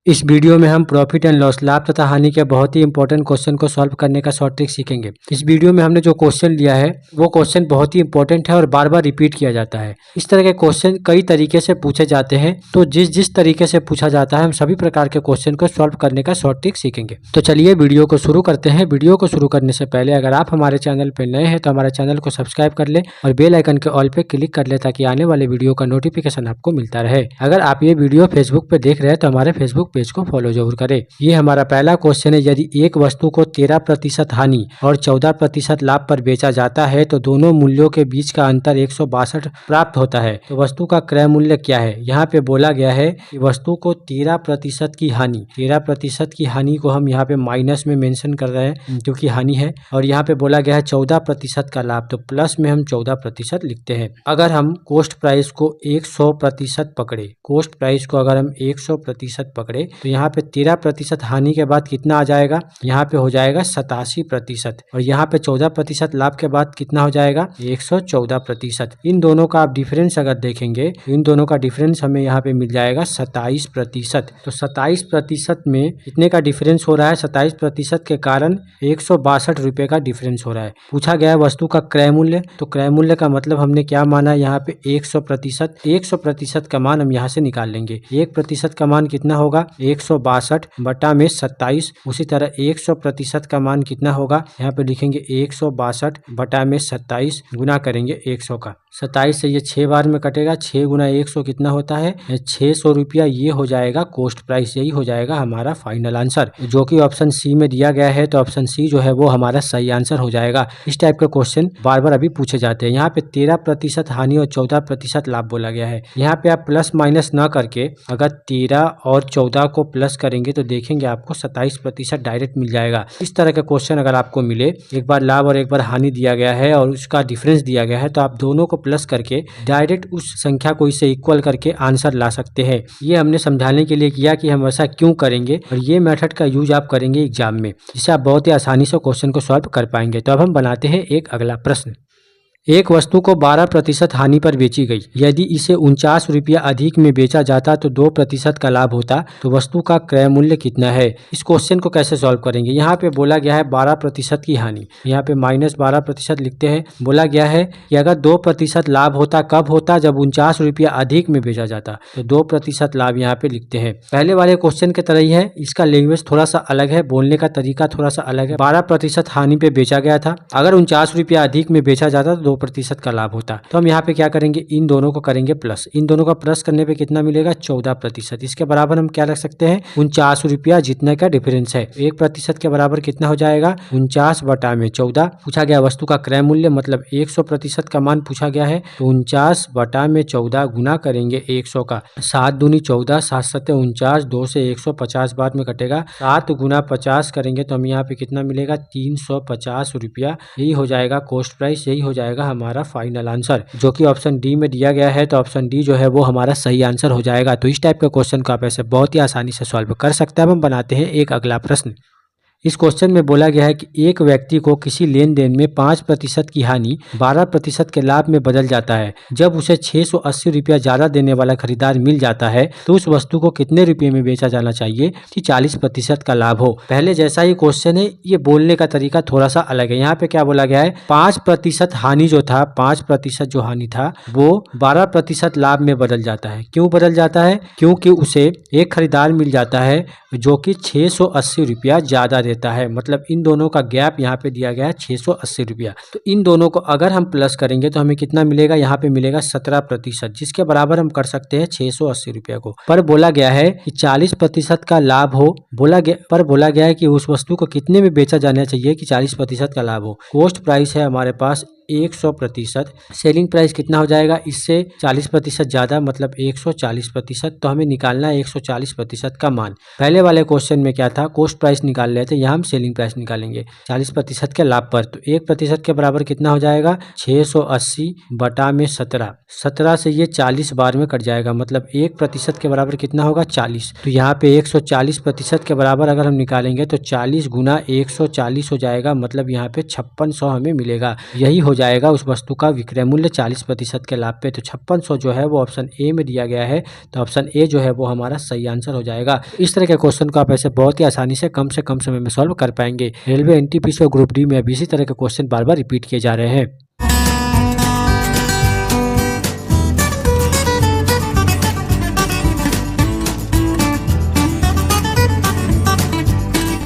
इस वीडियो में हम प्रॉफिट एंड लॉस, लाभ तथा हानि के बहुत ही इंपॉर्टेंट क्वेश्चन को सॉल्व करने का शॉर्ट ट्रिक सीखेंगे। इस वीडियो में हमने जो क्वेश्चन लिया है वो क्वेश्चन बहुत ही इंपॉर्टेंट है और बार बार रिपीट किया जाता है। इस तरह के क्वेश्चन कई तरीके से पूछे जाते हैं, तो जिस तरीके से पूछा जाता है हम सभी प्रकार के क्वेश्चन को सॉल्व करने का शॉर्ट ट्रिक सीखेंगे। तो चलिए वीडियो को शुरू करते हैं। वीडियो को शुरू करने से पहले अगर आप हमारे चैनल पर नए हैं तो हमारे चैनल को सब्सक्राइब कर ले और बेल आइकन के ऑल पे क्लिक कर ले ताकि आने वाले वीडियो का नोटिफिकेशन आपको मिलता रहे। अगर आप ये वीडियो फेसबुक पे देख रहे हैं तो हमारे फेसबुक पेज को फॉलो जरूर करें। ये हमारा पहला क्वेश्चन है। यदि एक वस्तु को 13% हानि और 14% लाभ पर बेचा जाता है तो दोनों मूल्यों के बीच का अंतर 162 प्राप्त होता है, तो वस्तु का क्रय मूल्य क्या है। यहाँ पे बोला गया है कि वस्तु को 13% की हानि, 13% की हानि को हम यहाँ पे माइनस में मेंशन कर रहे हैं क्योंकि हानि है, और यहाँ पे बोला गया है 14% का लाभ, तो प्लस में हम 14% लिखते हैं। अगर हम कोस्ट प्राइस को 100% पकड़े, कोस्ट प्राइस को अगर हम 100% पकड़े तो यहाँ पे 13% हानि के बाद कितना आ जाएगा, यहाँ पे हो जाएगा 87%, और यहाँ पे 14% लाभ के बाद कितना हो जाएगा 114%। इन दोनों का आप डिफरेंस अगर देखेंगे, इन दोनों का डिफरेंस हमें यहाँ पे मिल जाएगा 27%। तो 27% में कितने का डिफरेंस हो रहा है, 27% के कारण 162 रुपये का डिफरेंस हो रहा है। पूछा गया है वस्तु का क्रय मूल्य, तो क्रय मूल्य का मतलब हमने क्या माना है यहाँ पे 100%। 100% का मान हम यहाँ से निकाल लेंगे। 1% का मान कितना होगा 162 बटा में 27। उसी तरह 100% का मान कितना होगा, यहाँ पे लिखेंगे 162 बटा में 27 गुना करेंगे 100 का। 27 से ये 6 बार में कटेगा, 6 गुना 100 कितना होता है 600 रुपया। ये हो जाएगा कोस्ट प्राइस, यही हो जाएगा हमारा फाइनल आंसर, जो कि ऑप्शन सी में दिया गया है। तो ऑप्शन सी जो है वो हमारा सही आंसर हो जाएगा। इस टाइप के क्वेश्चन बार बार अभी पूछे जाते हैं। यहाँ पे 13% हानि और 14% लाभ बोला गया है। यहाँ पे आप प्लस माइनस ना करके अगर 13 और 14 को प्लस करेंगे तो देखेंगे आपको 27% डायरेक्ट मिल जाएगा। इस तरह का क्वेश्चन अगर आपको मिले, एक बार लाभ और एक बार हानि दिया गया है और उसका डिफरेंस दिया गया है, तो आप दोनों को प्लस करके डायरेक्ट उस संख्या को इससे इक्वल करके आंसर ला सकते हैं। ये हमने समझाने के लिए किया कि हम ऐसा क्यों करेंगे, और ये मेथड का यूज आप करेंगे एग्जाम में, जिससे आप बहुत ही आसानी से क्वेश्चन को सॉल्व कर पाएंगे। तो अब हम बनाते हैं एक अगला प्रश्न। एक वस्तु को 12% हानि पर बेची गई। यदि इसे 49 रुपया अधिक में बेचा जाता तो 2% का लाभ होता, तो वस्तु का क्रय मूल्य कितना है। इस क्वेश्चन को कैसे सॉल्व करेंगे, यहाँ पे बोला गया है 12% की हानि, यहाँ पे -12% लिखते हैं। बोला गया है कि अगर 2% लाभ होता, कब होता, जब 49 रुपया अधिक में बेचा जाता, तो 2% लाभ यहाँ पे लिखते हैं। पहले वाले क्वेश्चन की तरह ही है, इसका लैंग्वेज थोड़ा सा अलग है, बोलने का तरीका थोड़ा सा अलग है। 12% हानि पे बेचा गया था, अगर 49 रुपया अधिक में बेचा जाता तो 2% का लाभ होता। तो हम यहाँ पे क्या करेंगे, इन दोनों को करेंगे प्लस। इन दोनों का प्लस करने पे कितना मिलेगा 14%। इसके बराबर हम क्या रख सकते हैं 49 रुपया जितने का डिफरेंस है। 1% के बराबर कितना हो जाएगा 49 बटा में 14। पूछा गया वस्तु का क्रय मूल्य, मतलब 100% का मान पूछा गया है, तो 49 बटा में 14 गुना करेंगे 100 का। 7 दूनी 14, 7 सत्ते 49, 2 से 150 बाद में कटेगा। 7 गुना 50 करेंगे तो हम यहाँ पे कितना मिलेगा 350 रुपया। यही हो जाएगा कोस्ट प्राइस, यही हो जाएगा हमारा फाइनल आंसर, जो कि ऑप्शन डी में दिया गया है। तो ऑप्शन डी जो है वो हमारा सही आंसर हो जाएगा। तो इस टाइप के क्वेश्चन को आप ऐसे बहुत ही आसानी से सॉल्व कर सकते हैं। अब हम बनाते हैं एक अगला प्रश्न। इस क्वेश्चन में बोला गया है कि एक व्यक्ति को किसी लेन देन में 5% की हानि 12% के लाभ में बदल जाता है। जब उसे 680 रुपया ज्यादा देने वाला खरीदार मिल जाता है तो उस वस्तु को कितने रुपये में बेचा जाना चाहिए कि 40% का लाभ हो। पहले जैसा ही क्वेश्चन है, ये बोलने का तरीका थोड़ा सा अलग है। यहाँ पे क्या बोला गया है 5% हानि जो था, 5% जो हानि था वो 12% लाभ में बदल जाता है। क्यों बदल जाता है, क्योंकि उसे एक खरीदार मिल जाता है जो कि 680 रुपया ज्यादा देता है। मतलब इन दोनों का गैप यहाँ पे दिया गया है 680 रुपया। तो इन दोनों को अगर हम प्लस करेंगे तो हमें कितना मिलेगा, यहाँ पे मिलेगा 17%, जिसके बराबर हम कर सकते हैं 680 रुपया को। पर बोला गया है कि 40% का लाभ हो, पर बोला गया है कि उस वस्तु को कितने में बेचा जाना चाहिए कि 40% का लाभ हो। कोस्ट प्राइस है हमारे पास 100%, सेलिंग प्राइस कितना हो जाएगा इससे 40% ज्यादा, मतलब 140%। तो हमें निकालना है 140% का मान। पहले वाले क्वेश्चन में क्या था, कोस्ट प्राइस निकाल रहे थे, यहाँ हम सेलिंग प्राइस निकालेंगे 40% के लाभ पर। तो 1% के बराबर कितना हो जाएगा 680 बटा में 17। 17 से ये 40 बार में कट जाएगा, मतलब 1% के बराबर कितना होगा 40। तो यहाँ पे 140% के बराबर अगर हम निकालेंगे तो 40 गुना 140 हो जाएगा, मतलब यहाँ पे 5600 हमें मिलेगा। यही हो जाएगा उस वस्तु का विक्रय मूल्य 40% के लाभ पे। तो 5600 जो है वो ऑप्शन ए में दिया गया है, तो ऑप्शन ए जो है वो हमारा सही आंसर हो जाएगा। इस तरह के क्वेश्चन को आप ऐसे बहुत ही आसानी से कम समय में सॉल्व कर पाएंगे। रेलवे एनटीपीसी और ग्रुप डी में अब इसी तरह के क्वेश्चन बार बार रिपीट किए जा रहे हैं।